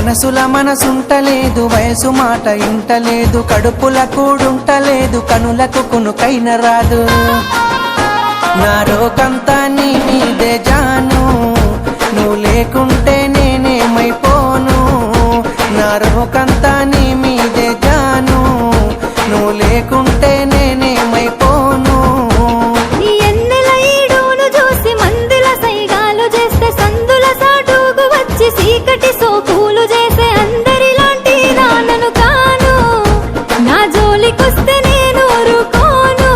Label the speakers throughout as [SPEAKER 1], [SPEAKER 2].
[SPEAKER 1] మనసుల మనసుంటలేదు, వయసు మాట ఇంటలేదు, కడుపుల కూడుంటలేదు, కనులకు కునుకైన రాదు. నా రోకంతా నీ మీదే జాను, నువ్వు లేకుంటే నేనేమైపోను. నా రోకంతా నీ మీదే జాను, నువ్వు లేకుంటే నేనేమైపోను.
[SPEAKER 2] నీ ఎన్నెల ఈడును చూసి మందుల సైగాలు చేస్తే, సందుల సాటుకు వచ్చి సీకటి సోకులు చేసే అందరిలాంటి నాన్నను కాను. నా జోలికొస్తే నేను ఊరుకోను,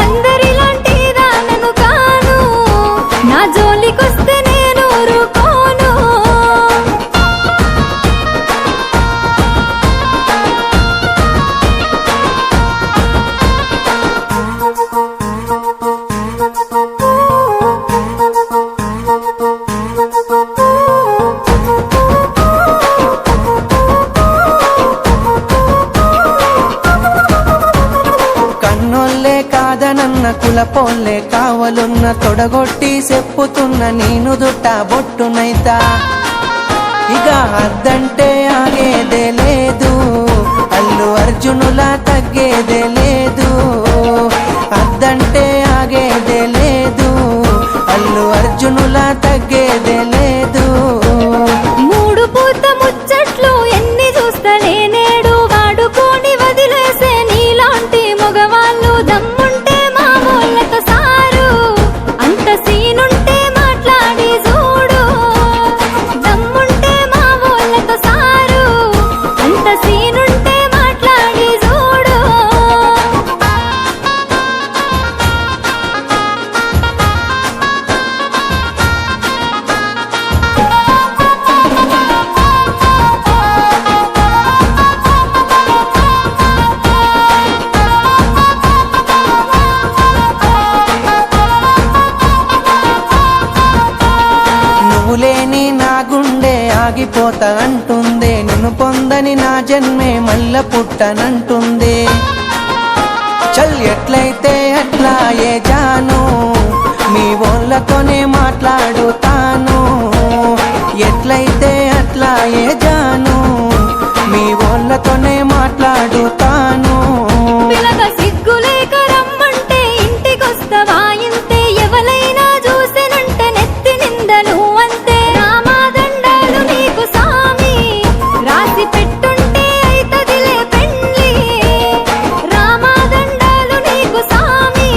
[SPEAKER 2] అందరిలాంటి నాన్నను కాను. నా జోలికొస్తే నేను ఊరుకోను.
[SPEAKER 1] కన్నోళ్ళే కాదనన్న కులపోళ్ళే కావలున్న, తొడగొట్టి చెప్పుతున్న నేను దుట్ట బొట్టునైతా. ఇక అద్దంటే ఆగేదే లేదు, అల్లు అర్జునులా తగ్గేదే లేదు. అద్దంటే ఆగేదే లేదు, అల్లు అర్జునులా తగ్గేదే లేదు.
[SPEAKER 2] మూడు పూత ముచ్చట్లు ఎన్ని చూస్తలే నేడు, వాడుకొని వదిలేసే నీలాంటి మగవాళ్ళు. దమ్ముంటే మా వాళ్ళతో సారు, అంత సీనుంటే మాట్లాడి చూడు. దమ్ముంటే మా వాళ్ళతో సారు, అంత సీనుంటే మాట్లాడి చూడు.
[SPEAKER 1] నువ్వు లేని నా గుండె ఆగిపోతా అంటుంది, నిన్ను పొందని నా జన్మే మల్ల పుట్టనంటుంది. చల్ ఎట్లయితే అట్లా ఏ జాను, మీ వాళ్ళతోనే మాట్లాడుతాను. ఎట్లయితే అట్లా ఏ జాను, మీ వాళ్ళతోనే మాట్లాడుతాను.
[SPEAKER 2] పిల్లగా సిగ్గులేక రమ్మంటే ఇంటికొస్తవా ఇంతే, ఎవలైనా చూసినంటే నెత్తి నిందలు అంతే. రామాదండాలు నీకు సామి, రాసి పెట్టుంటే అయితదిలే పెండ్లి. రామాదండాలు నీకు సామి,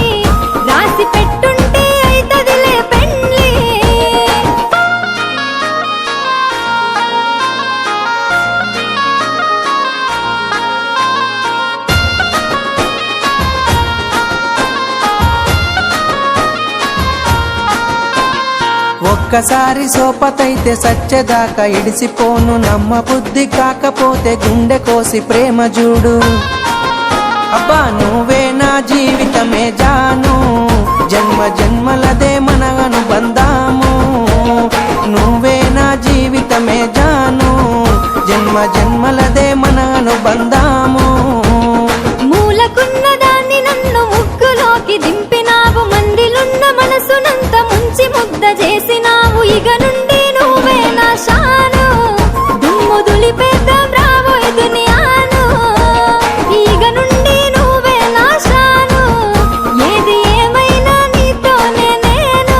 [SPEAKER 2] రాసి పెట్టుంటే అయితదిలే పెండ్లి.
[SPEAKER 1] ఒక్కసారి సోపతైతే సచ్చేదాకా ఇడిసిపోను, నమ్మ బుద్ధి కాకపోతే గుండె కోసి ప్రేమ చూడు. అబ్బా నువ్వే నా జీవితమే జాను, జన్మ జన్మలదే మన అనుబంధాము. నువ్వే నా జీవితమే జాను, జన్మ జన్మలదే మన అనుబంధాము.
[SPEAKER 2] మూలకున్న దాన్ని నన్ను ముగ్గులోకి దింపినావు, మందిలున్న మనసునంత ముంచి ముద్ద చేసినావు. ఇక నుండి నువ్వే నా షాను, దుమ్ము దులిపేద్దాం రాబోయే దునియాను. ఇక నుండి నువ్వే నా షాను, ఏది ఏమైనా నీతోనే నేను.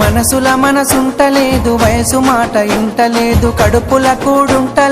[SPEAKER 1] మనసుల మనసుంటలేదు, వయసు మాట ఇంటలేదు, కడుపుల కూడుంటలేదు.